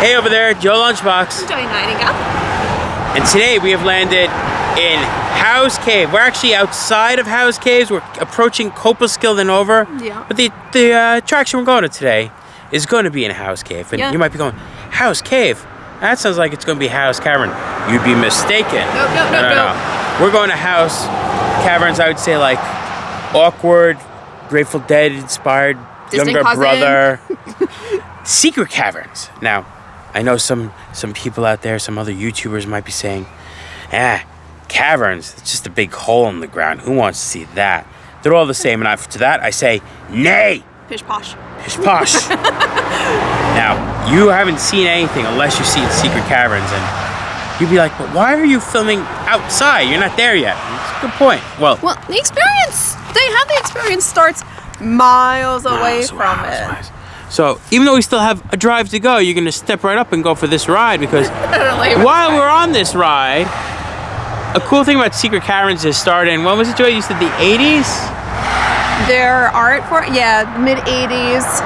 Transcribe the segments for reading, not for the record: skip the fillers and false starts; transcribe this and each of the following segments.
Hey over there, Joe Lunchbox. Joey Nightingale. And today we have landed in House Cave. We're actually outside of House Caves. We're approaching Copaskilden over. Yeah. But the attraction we're going to today is going to be in House Cave. And you might be going, House Cave? That sounds like it's going to be House Cavern. You'd be mistaken. No. We're going to House Caverns, I would say like awkward, Grateful Dead inspired, Distant younger cousin. brother. Secret Caverns. Now, I know some people out there, some other YouTubers might be saying, caverns, it's just a big hole in the ground. Who wants to see that? They're all the same, and to that I say, nay! Pish posh. Pish posh. Now, you haven't seen anything unless you've seen Secret Caverns, and you'd be like, but why are you filming outside? You're not there yet. It's a good point. Well, the experience, the experience starts miles away from it. So, even though we still have a drive to go, you're going to step right up and go for this ride because while we're on this ride, a cool thing about Secret Caverns is starting, when was it, Joy? You said the 80s? Their art for, mid-80s.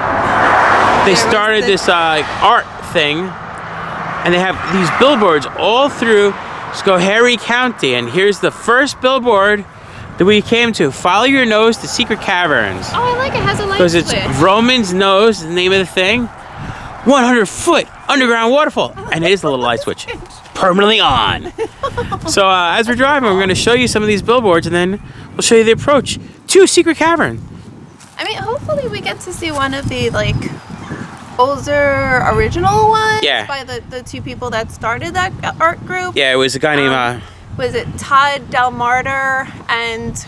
They started this art thing, and they have these billboards all through Schoharie County, and here's the first billboard that we came to. Follow your nose to Secret Caverns. Oh, I like it. It has a light because it's Roman's nose, the name of the thing. 100-foot underground waterfall, and it is a little light switch, permanently on. So as we're driving, we're going to show you some of these billboards, and then we'll show you the approach to Secret Cavern. I mean, hopefully we get to see one of the older original ones by the two people that started that art group. Yeah, it was a guy named was it Todd Delmarter and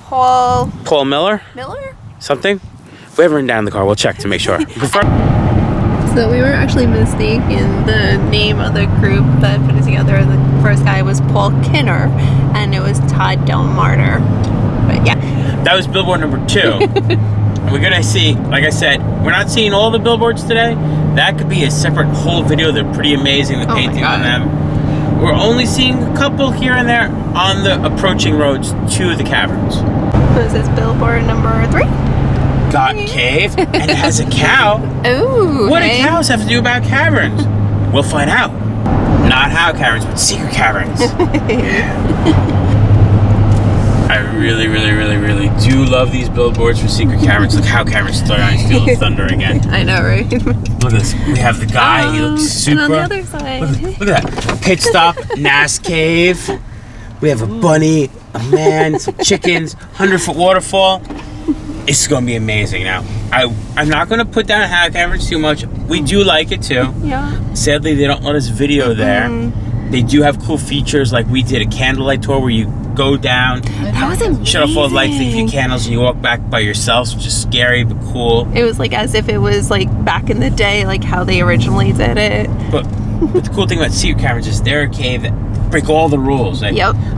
Paul Miller? Something? We have it written down in the car. We'll check to make sure. So we were actually mistaken the name of the group that put it together. The first guy was Paul Kinner, and it was Todd Delmarter. But yeah. That was billboard number 2. And we're gonna see, like I said, we're not seeing all the billboards today. That could be a separate whole video. They're pretty amazing, the painting on them. We're only seeing a couple here and there on the approaching roads to the caverns. What is this, billboard number 3? Got cave, and it has a cow. Ooh. What do cows have to do about caverns? We'll find out. Not how caverns, but secret caverns. I really do love these billboards for Secret Caverns. Look how caverns start on Steel of Thunder again. I know, right? Look at this. We have the guy. He looks super. And on the other side. Look at that. Pit stop, Nass Cave. We have a bunny, a man, some chickens, 100-foot waterfall. It's going to be amazing. Now, I'm not going to put down how caverns too much. We do like it too. Yeah. Sadly, they don't let us video there. They do have cool features, like we did a candlelight tour where you go down, that was amazing. shut off all the lights, leave a few candles, and you walk back by yourself, which is scary but cool. It was like as if it was like back in the day, like how they originally did it. But the cool thing about Secret Caverns is they're a cave that break all the rules. Like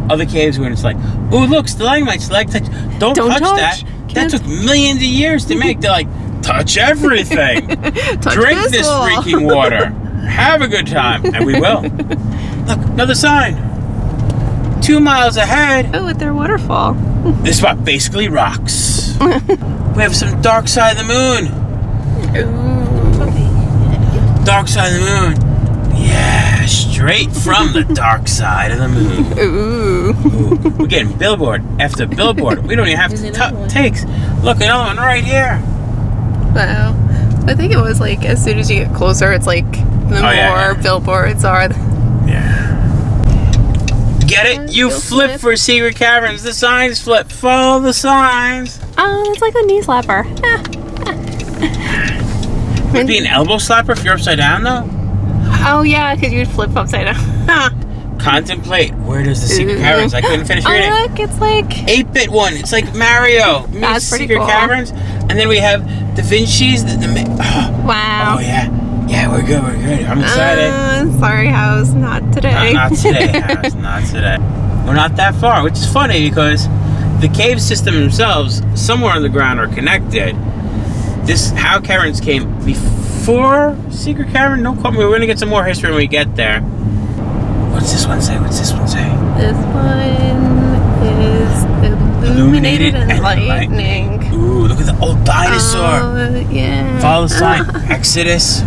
other caves when it's like, oh look, stalagmites, don't touch that. That took millions of years to make. They're like, touch everything. Drink this freaking water. Have a good time. And we will. Look, another sign. 2 miles ahead. Oh, with their waterfall. This spot basically rocks. We have some Dark Side of the Moon. Ooh. Dark Side of the Moon. Yeah, straight from the dark side of the moon. Ooh. We're getting billboard after billboard. We don't even have to takes. Look, another one right here. Wow. I think it was like as soon as you get closer, it's like the more billboards are. Yeah. Get it? You flip for Secret Caverns. The signs flip. Follow the signs. Oh, it's like a knee slapper. Would it be an elbow slapper if you're upside down, though? Oh, yeah, because you'd flip upside down. Contemplate. Where does the Secret Caverns? I couldn't finish reading. Oh, look, it's like 8-bit one. It's like Mario. That's pretty Secret cool. Caverns. And then we have Da Vinci's. Wow. Oh, yeah. Yeah, we're good. I'm excited. Sorry, House. Not today. Not today, House. Not today. We're not that far, which is funny because the cave system themselves, somewhere on the ground, are connected. How caverns came before Secret Cavern? Don't quote me. We're going to get some more history when we get there. What's this one say? This one is illuminated and lightning. Ooh, look at the old dinosaur. Oh, yeah. Follow the sign. Exodus.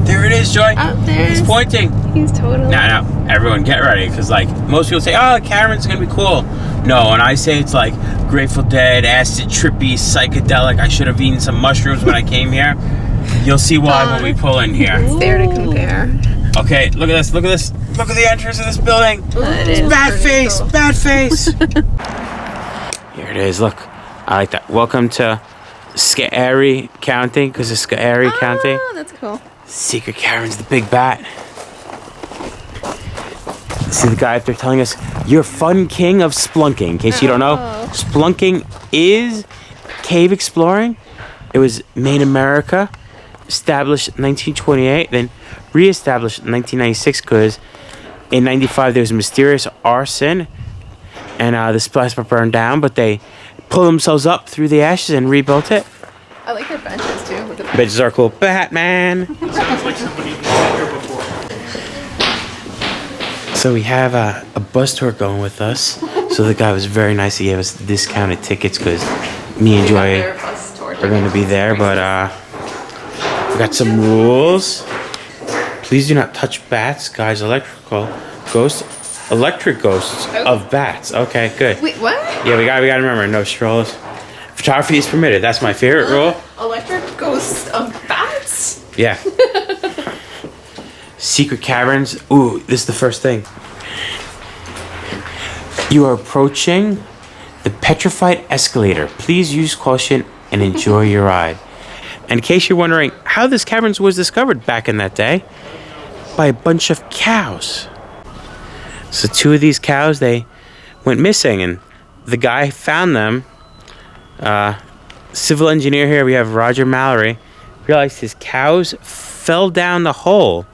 There it is, Joy. Oh, there He's pointing. He's totally. No, everyone get ready, because like most people say, oh, Caverns gonna be cool. No, and I say it's like Grateful Dead, acid, trippy, psychedelic. I should have eaten some mushrooms when I came here. You'll see why when we pull in here. It's there to compare. Okay, look at this, look at this. Look at the entrance of this building. It's bad face, cool. Bad face. Here it is, look. I like that. Welcome to Scary County, because it's Scary County. Oh, that's cool. Secret Caverns, the big bat. See the guy up there telling us, you're fun king of splunking. In case you don't know, splunking is cave exploring. It was made in America, established in 1928, then re-established in 1996 because in 95 there was a mysterious arson and this place burned down, but they pulled themselves up through the ashes and rebuilt it. I like their benches too. Look at that. Benches are cool. Batman! Sounds like somebody who's been here before. So we have a bus tour going with us. So the guy was very nice. He gave us discounted tickets because me and Joy are going to be there. But we got some rules. Please do not touch bats, guys. Electric ghosts of bats. Okay, good. Wait, what? Yeah, we got to remember, no strollers. Photography is permitted. That's my favorite rule. Electric ghosts of bats? Yeah. Secret Caverns. Ooh, this is the first thing. You are approaching the Petrified Escalator. Please use caution and enjoy your ride. And in case you're wondering how this caverns was discovered back in that day, by a bunch of cows. So 2 of these cows, they went missing, and the guy found them. Civil engineer here, we have Roger Mallory, realized his cows fell down the hole,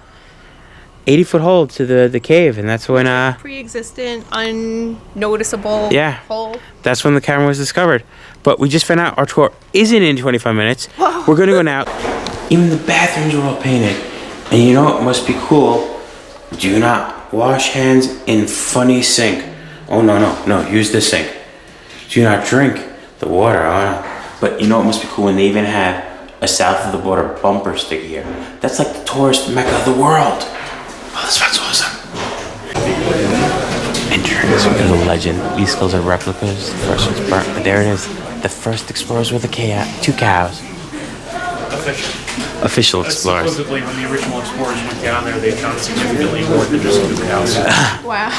80-foot hole to the cave, and that's when pre-existent, unnoticeable hole. That's when the cavern was discovered. But we just found out our tour isn't in 25 minutes. Whoa. We're gonna go now. Even the bathrooms are all painted, and you know what must be cool? Do not wash hands in funny sink. Oh no, use the sink. Do not drink the water. But you know what must be cool when they even have a south of the border bumper sticker here. That's like the tourist mecca of the world. Oh, this spot's awesome. Entrance is a legend. These skulls are replicas. The first one's burnt, but there it is. The first explorers with 2 cows. Official explorers. Supposedly, when the original explorers went down there, they found significantly more than just 2 cows. Wow.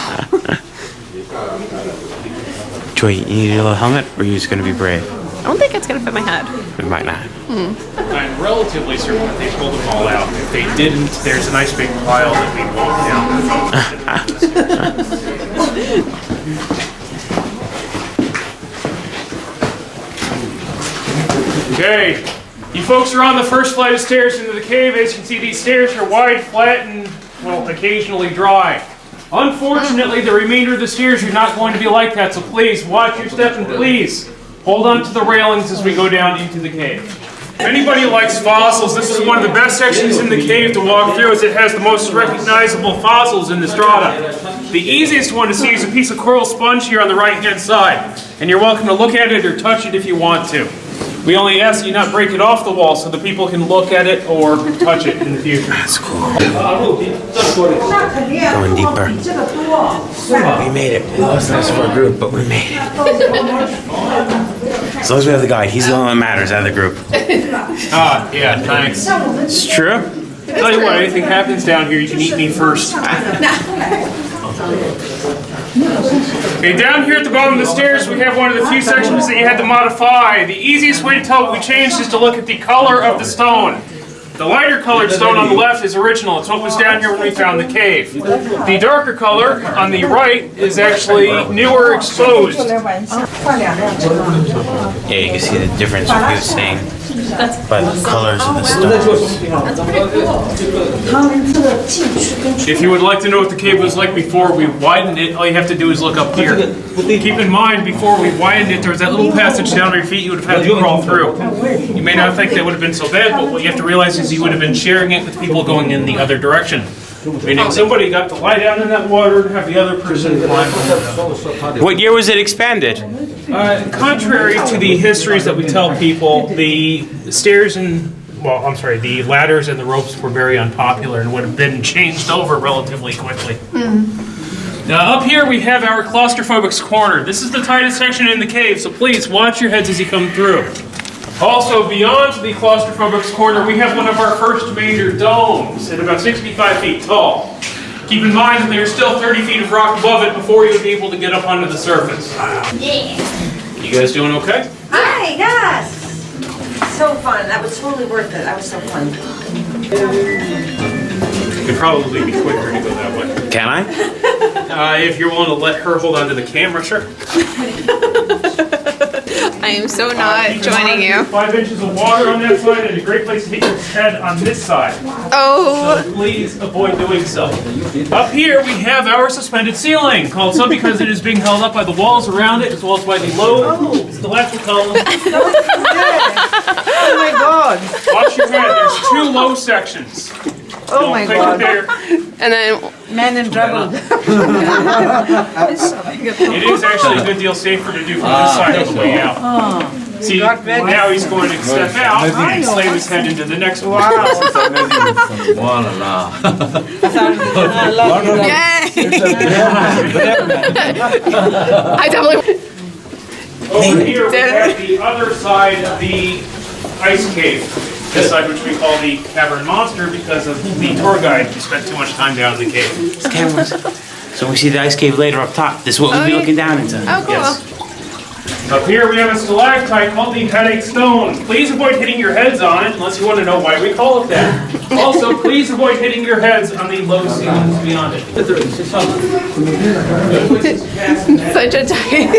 Joy, you need a little helmet, or are you just going to be brave? I don't think it's going to fit my head. It might not. I'm relatively certain that they pulled them all out. If they didn't, there's a nice big pile that we walked down. Okay, you folks are on the first flight of stairs into the cave. As you can see, these stairs are wide, flat, and, well, occasionally dry. Unfortunately, the remainder of the stairs are not going to be like that, so please watch your step and please hold on to the railings as we go down into the cave. If anybody likes fossils, this is one of the best sections in the cave to walk through as it has the most recognizable fossils in the strata. The easiest one to see is a piece of coral sponge here on the right-hand side, and you're welcome to look at it or touch it if you want to. We only ask that you not break it off the wall so that people can look at it or touch it in the future. That's cool. Going deeper. We made it. We lost the rest of our group, but we made it. As long as we have the guide, he's the only one that matters out of the group. Yeah, thanks. It's true. Tell you what, anything happens down here, you can eat me first. Okay, down here at the bottom of the stairs, we have one of the few sections that you had to modify. The easiest way to tell what we changed is to look at the color of the stone. The lighter colored stone on the left is original. It's what was down here when we found the cave. The darker color on the right is actually newer exposed. Yeah, you can see the difference what he was saying by the colors of the stones. That's pretty cool. If you would like to know what the cave was like before we widened it, all you have to do is look up here. Keep in mind, before we widened it, there was that little passage down your feet you would have had to crawl through. You may not think that would have been so bad, but what you have to realize is you would have been sharing it with people going in the other direction. Meaning somebody got to lie down in that water and have the other person climb over. What year was it expanded? Contrary to the histories that we tell people, the stairs in the ladders and the ropes were very unpopular and would have been changed over relatively quickly. Now up here we have our Claustrophobics Corner. This is the tightest section in the cave, so please watch your heads as you come through. Also, beyond the Claustrophobics Corner, we have one of our first major domes at about 65 feet tall. Keep in mind that there's still 30 feet of rock above it before you would be able to get up onto the surface. Yeah. You guys doing okay? Hi, yes. So fun. That was totally worth it. That was so fun. It could probably be quicker to go that way. Can I? If you're willing to let her hold on to the camera, sure. I am so not joining you. 5 inches of water on that side and a great place to hit your head on this side. Oh. So please avoid doing so. Up here we have our suspended ceiling, called so because it is being held up by the walls around it as well as by the low stalactite column. Oh my God. Watch your head, there's 2 low sections. Oh my God. There. And then Man in trouble. It is actually a good deal safer to do from this side of the way out. See, now he's going to step out and slam his head into the next one. Wow. yay! I definitely. Over here we have the other side of the ice cave. This side, which we call the Cavern Monster because of the tour guide who spent too much time down in the cave. So we see the ice cave later up top. This is what we'll be looking down into. Oh, cool. Yes. Up here we have a stalactite called the Headache Stone. Please avoid hitting your heads on it unless you want to know why we call it that. Also, please avoid hitting your heads on the low ceilings beyond it. Such a tight.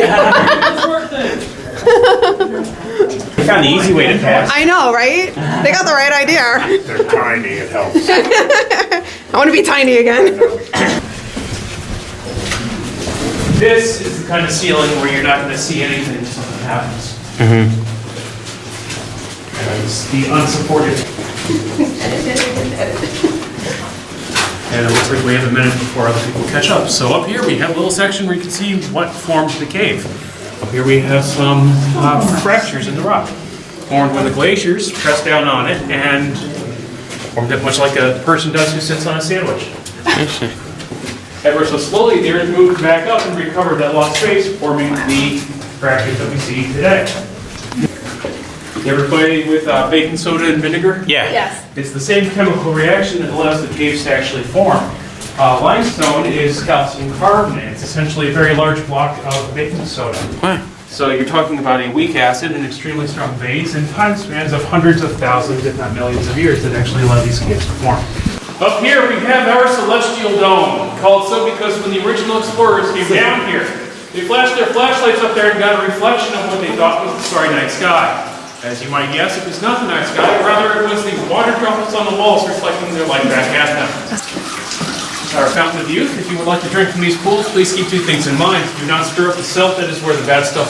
We found the easy way to pass. I know, right? They got the right idea. They're tiny, it helps. I want to be tiny again. This is the kind of ceiling where you're not going to see anything if something happens. And it's the unsupported. And it looks like we have a minute before other people catch up. So up here we have a little section where you can see what formed the cave. Up here we have some fractures in the rock, formed when the glaciers pressed down on it and formed it much like a person does who sits on a sandwich. Ever so slowly, the earth moved back up and recovered that lost space, forming the fractures that we see today. You ever play with baking soda and vinegar? Yeah. Yes. It's the same chemical reaction that allows the caves to actually form. Limestone is calcium carbonate. It's essentially a very large block of baking soda. What? So you're talking about a weak acid, an extremely strong base, and time spans of hundreds of thousands, if not millions of years that actually allow these caves to form. Up here we have our celestial dome, called so because when the original explorers came down here, they flashed their flashlights up there and got a reflection of what they thought was the starry night sky. As you might guess, it was not the night sky, rather it was the water droplets on the walls reflecting their light back at them. Our fountain of youth, if you would like to drink from these pools, please keep 2 things in mind. Do not stir up the silt, that is where the bad stuff,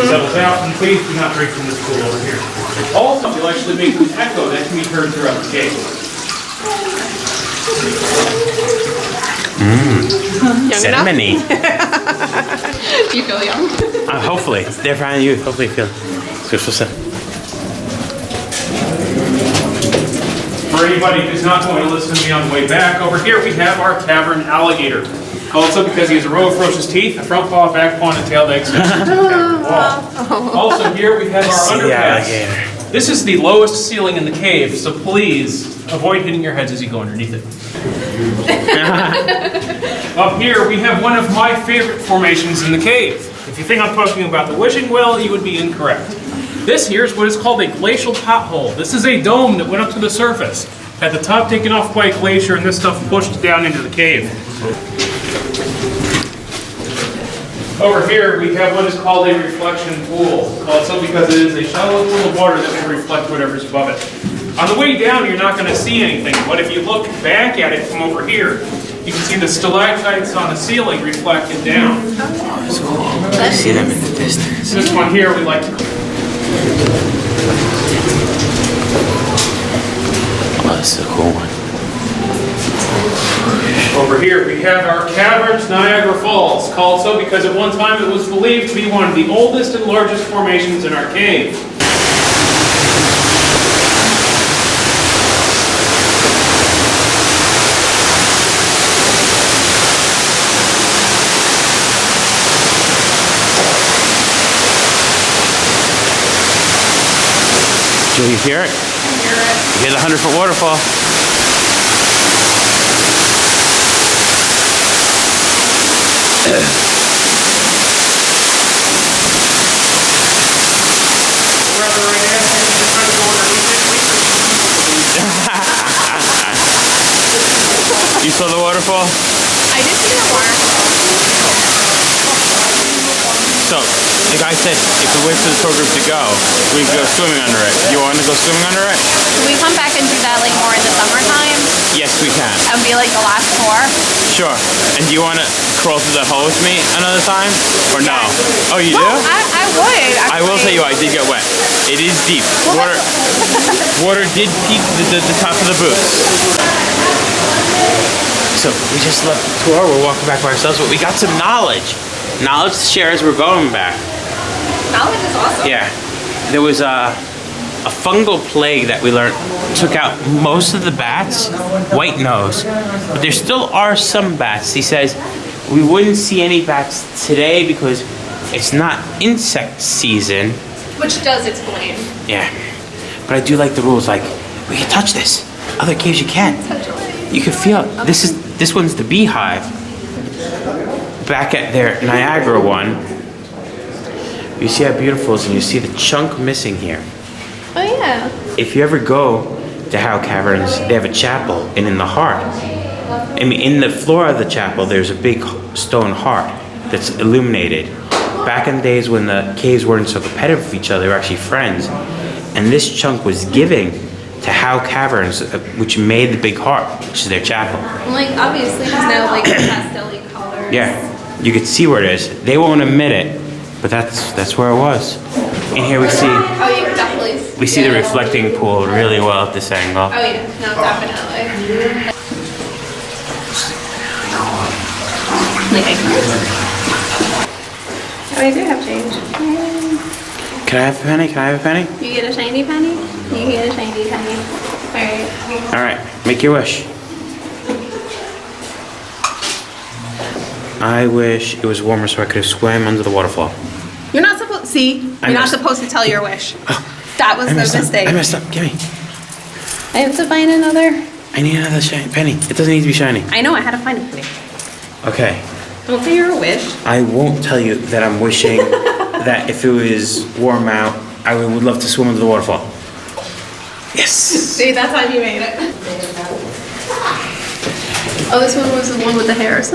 settles out, and please do not drink from this pool over here. Also, you'll actually make an echo that can be heard throughout the cave. Ceremony. Do you feel young? Hopefully. It's there for you. Hopefully you feel good for some. For anybody who's not going to listen to me on the way back, over here we have our Cavern Alligator. Called so because he has a row of ferocious teeth, a front paw, back paw, and a tail that extends to the cavern wall. Also here we have our underpass. This is the lowest ceiling in the cave, so please avoid hitting your heads as you go underneath it. Up here we have one of my favorite formations in the cave. If you think I'm talking about the wishing well, you would be incorrect. This here is what is called a Glacial Pothole. This is a dome that went up to the surface. Had the top taken off by a glacier and this stuff pushed down into the cave. Over here we have what is called a reflection pool. Called so because it is a shallow pool of water that will reflect whatever's above it. On the way down you're not going to see anything, but if you look back at it from over here, you can see the stalactites on the ceiling reflected down. I see them in the distance. This one here we like to call. Oh, this is a cool one. Over here we have our Caverns Niagara Falls, called so because at one time it was believed to be one of the oldest and largest formations in our cave. Do you hear it? I hear it. You hear the 100-foot waterfall. You saw the waterfall? I did see the waterfall. So, the guy said if we wait for the tour group to go, we can go swimming under it. You want to go swimming under it? Can we come back and do that like more in the summertime? Yes, we can. And be like the last tour? Sure. And do you want to crawl through that hole with me another time? Or no? Oh, you do? I would. I will tell you, I did get wet. It is deep. Water, water did peak the top of the boots. So we just left the tour. We're walking back by ourselves, but we got some knowledge. Knowledge to share as we're going back. Knowledge is awesome. Yeah. There was a fungal plague that we learned took out most of the bats, white nose, but there still are some bats. He says we wouldn't see any bats today because it's not insect season. Which does explain. Yeah, but I do like the rules. Like we can touch this. Other caves you can't. You can feel it. This one's the beehive. Back at their Niagara one, you see how beautiful it is, and you see the chunk missing here. Oh yeah. If you ever go to Howe Caverns, they have a chapel, and in the heart, I mean, in the floor of the chapel, there's a big stone heart that's illuminated. Back in the days when the caves weren't so competitive with each other, they were actually friends, and this chunk was giving to Howe Caverns, which made the big heart, which is their chapel. Like obviously, because now like pastel-y colors. Yeah, you could see where it is. They won't admit it, but that's where it was. And here we see. Oh, you can definitely. We see the reflecting pool really well at this angle. Oh yeah, no, definitely. Oh, I do have change. Can I have a penny? Can I have a penny? You get a shiny penny? You get a shiny penny. Alright. Alright, make your wish. I wish it was warmer so I could have swam under the waterfall. You're not supposed. See, you're not supposed to tell your wish. That was the mistake. I messed up. Give me. I have to find another. I need another shiny penny. It doesn't need to be shiny. I know. I had to find a penny. Okay. Don't say your wish. I won't tell you that I'm wishing that if it was warm out, I would love to swim under the waterfall. Yes. See, that's how you made it. Oh, this one was the one with the hairs.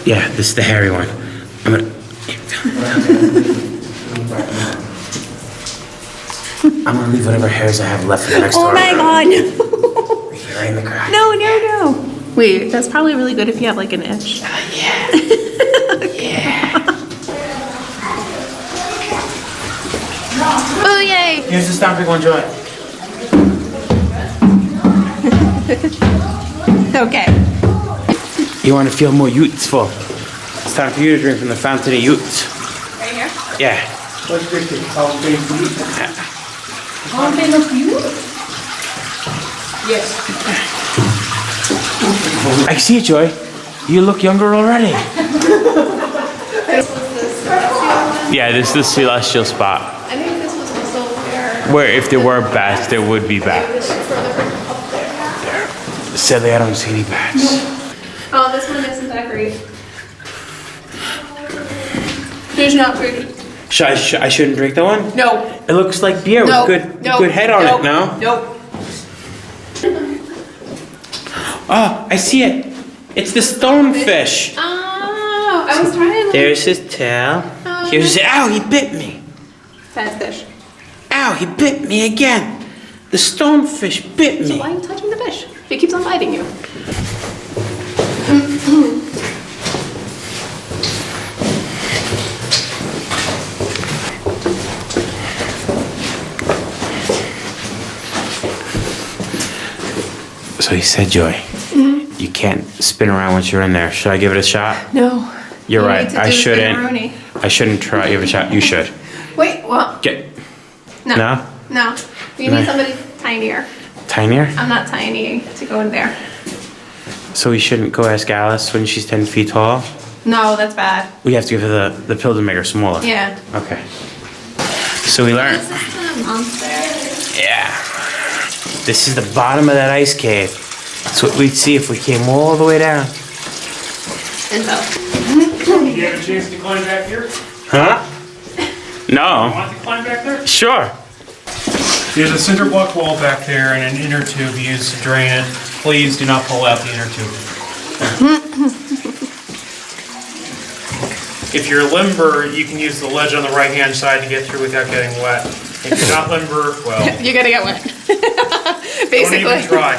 Yeah, this is the hairy one. I'm gonna leave whatever hairs I have left for the next Oh my god. Right in the crack. No. Wait, that's probably really good if you have like an itch. Yeah. Yeah. Oh, yay. Here's the stomping one, Joy. Okay. You want to feel more youthful. It's time for you to drink from the fountain of youth. Right here? Yeah. Fountain of youth? Yes. I see it, Joy. You look younger already. Yeah, this is the celestial spot. I think this was also Where if there were bats, there would be bats. Sadly, I don't see any bats. Oh, this one isn't that great. It's not pretty. I shouldn't drink that one? No. It looks like beer with good head on it, no? Nope. Oh, I see it. It's the stonefish. Oh, I was trying to. There's his tail. Here's his. Ow, he bit me. Fat fish. Ow, he bit me again. The stonefish bit So me. why are you touching the fish? It keeps on biting you. So he said, Joy, you can't spin around once you're in there. Should I give it a shot? No. You're You right. need to I do shouldn't. spinneroonie. I shouldn't try. Give it a shot. You should. Wait, what? Get No. No? No. You need somebody tinier. tinier. I'm not tiny to go in there. So we shouldn't go ask Alice when she's 10 feet tall. No, that's bad. We have to give her the pill to make her smaller. Yeah. Okay. So we learned. This is the monster. Yeah. This is the bottom of that ice cave. That's what we'd see if we came all the way down. And so. Do you have a chance to climb back here? Huh? No. You want to climb back there? Sure. There's a cinder block wall back there and an inner tube used to drain it. Please do not pull out the inner tube. If you're limber, you can use the ledge on the right-hand side to get through without getting wet. If you're not limber, well, You're gonna get wet. Basically. don't even try.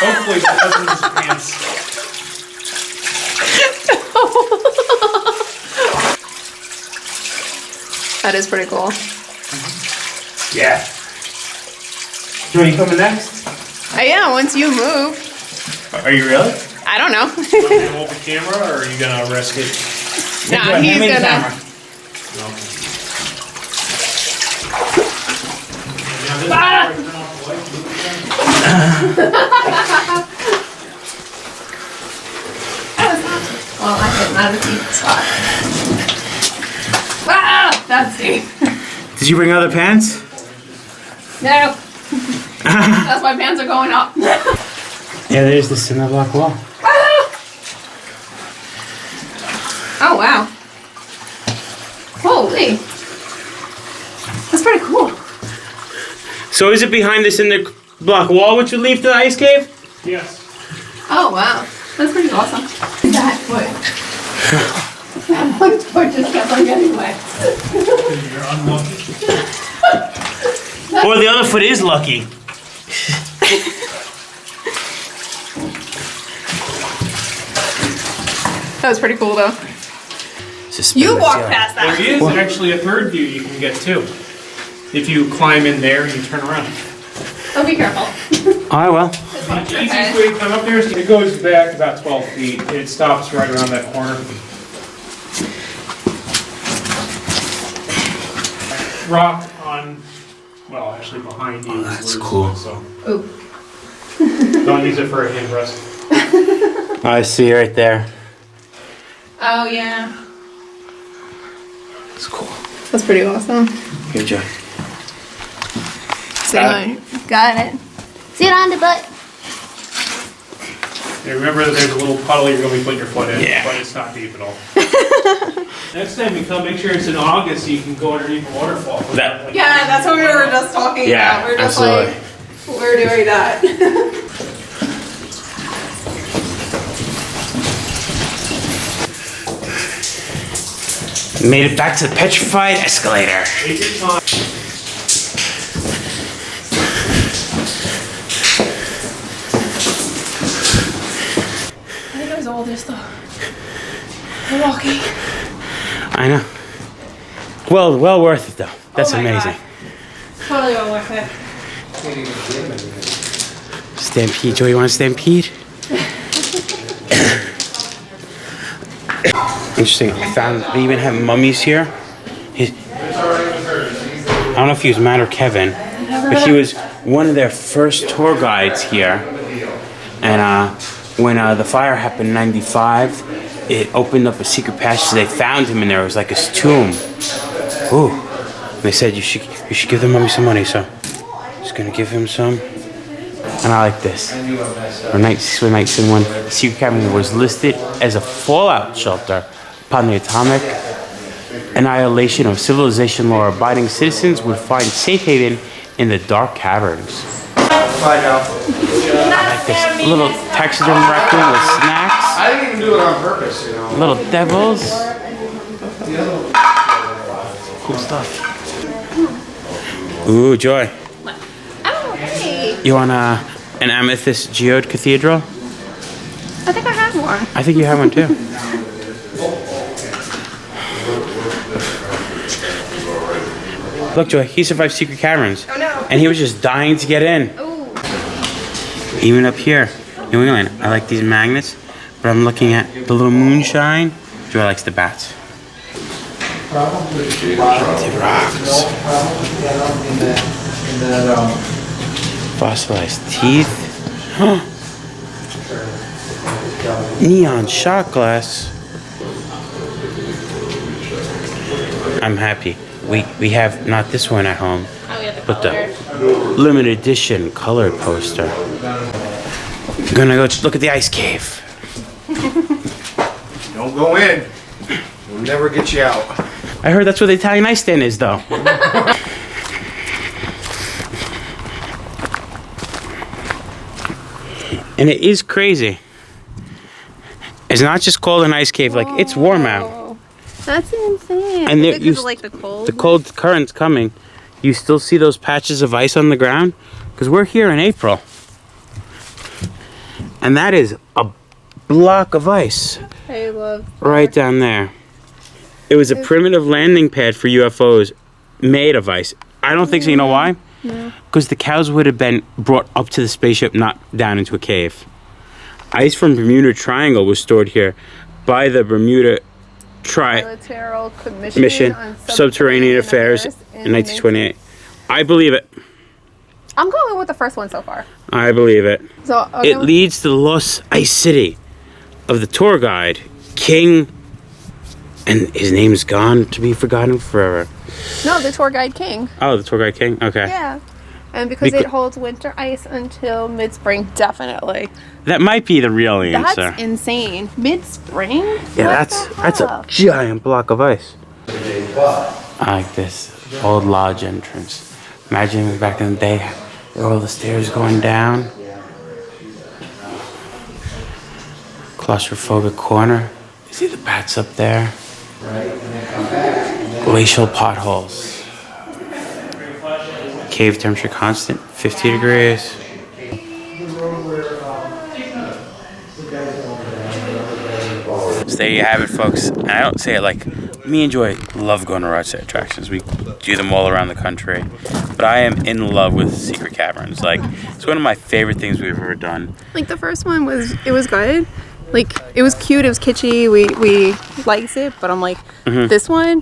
Hopefully that doesn't use pants. That is pretty cool. Yeah. Joey, you coming next? Yeah, once you move. Are you really? I don't know. Want me to hold the camera, or are you gonna risk it? Nah, he's gonna. Well, I hit not a deep spot. Ah, that's deep. Did you bring other pants? No. That's why pants are going up. Yeah, there's the cinder block wall. Oh, wow. Holy. That's pretty cool. So is it behind the cinder block wall which would lead to the ice cave? Yes. Oh, wow. That's pretty awesome. That foot. That one foot just kept on getting wet. You're unlucky. Or the other foot is lucky. That was pretty cool, though. Suspended You walked ceiling. past that. There is actually a third view you can get too. If you climb in there and you turn around. Oh, be careful. Alright, well. The easiest way to climb up there is it goes back about 12 feet. It stops right around that corner. Rock on, well, actually behind you. That's cool. So Ooh. don't use it for a hand rest. I see right there. Oh, yeah. It's cool. That's pretty awesome. Good job. Got it. Sit on the butt. Yeah, remember that there's a little puddle you're going to be putting your foot in, Yeah. but it's not deep at all. Next time you come, make sure it's in August so you can go underneath the waterfall. That- Yeah, that's what we were just talking Yeah, about. We're just absolutely. like, we're doing that. Made it back to the Petrified Escalator. Take your time. I think it was all this though. The walking. I know. Well worth it though. That's Oh my amazing. God. Totally well worth it. Stampede. Joey, you want to stampede? Interesting. I found they even have mummies here. I don't know if he was Matt or Kevin, but he was one of their first tour guides here. And when the fire happened in '95, it opened up a secret passage. They found him in there. It was like his tomb. Ooh. And they said you should give the mummy some money. So just gonna give him some. And I like this. When 1961, Secret Caverns was listed as a fallout shelter upon the atomic annihilation of civilization. Law-abiding citizens would find safe haven in the dark caverns. I like this little taxidermy raccoon with snacks. I didn't even do it on purpose, you know. Little devils. Cool stuff. Ooh, Joy. Oh, hey. You want an amethyst geode cathedral? I think I have one. I think you have one too. Look, Joy, he survived Secret Caverns. Oh, no. And he was just dying to get in. Ooh. Even up here, New England, I like these magnets, but I'm looking at the little moonshine. Joy likes the bats. Painted rocks. Fossilized teeth. Neon shot glass. I'm happy. we have not this one at home, Oh, yeah, the but the limited edition colored poster. I'm gonna go look at the ice cave. Don't go in. We'll never get you out. I heard that's where the Italian ice stand is, though. And it is crazy. It's not just cold and ice cave, like it's warm out. That's insane. And is it because of like the cold? The cold current's coming. You still see those patches of ice on the ground? Because we're here in April. And that is a block of ice. I love that. Right down there. It was a primitive landing pad for UFOs made of ice. I don't think so. You know why? No. Because the cows would have been brought up to the spaceship, not down into a cave. Ice from Bermuda Triangle was stored here by the Bermuda Trilateral Commission on Subterranean Affairs in 1928. I believe it. I'm going with the first one so far. I believe it. So It leads to the lost ice city of the tour guide, King, and his name's gone to be forgotten forever. No, the tour guide King. Oh, the tour guide King? Okay. Yeah. And because it holds winter ice until mid-spring, definitely. That might be the real answer. That's insane. Mid-spring? Yeah, that's a giant block of ice. I like this old lodge entrance. Imagine back in the day, all the stairs going down. Claustrophobic Corner. You see the bats up there? Glacial potholes. Cave temperature constant, 50 degrees. So there you have it, folks. And I don't say it like, me and Joy love going to roadside attractions. We do them all around the country. But I am in love with Secret Caverns. Like, it's one of my favorite things we've ever done. Like, the first one was good. Like, it was cute, it was kitschy, we liked it, but I'm like, this one,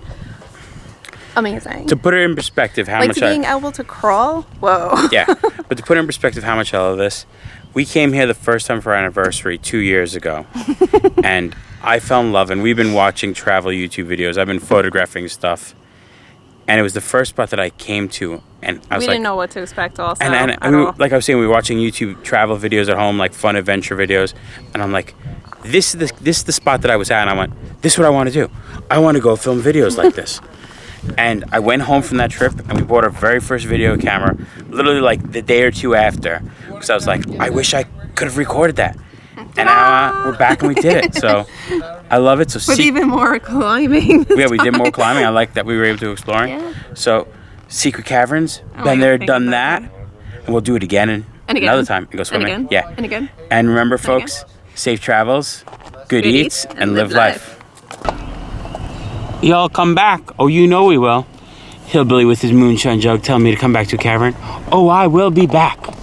amazing. To put it in perspective, how much being able to crawl, whoa. Yeah, but to put it in perspective how much I love this, we came here the first time for our anniversary 2 years ago. And I fell in love, and we've been watching travel YouTube videos. I've been photographing stuff. And it was the first spot that I came to, and I was we didn't know what to expect also. And like I was saying, we were watching YouTube travel videos at home, like fun adventure videos, and I'm like, this is the spot that I was at, and I went, this is what I want to do. I want to go film videos like this. And I went home from that trip, and we bought our very first video camera, literally like the day or two after, because I was like, I wish I could have recorded that. And now we're back and we did it. So I love it. So with even more climbing. Yeah, we did more climbing. I like that we were able to explore. Yeah. So Secret Caverns, been there, done that, and we'll do it again and another time and go swimming. And again. Yeah. And again. And remember, folks, safe travels, good eats, and live life. Y'all come back. Oh, you know we will. Hillbilly with his moonshine jug telling me to come back to a cavern. Oh, I will be back.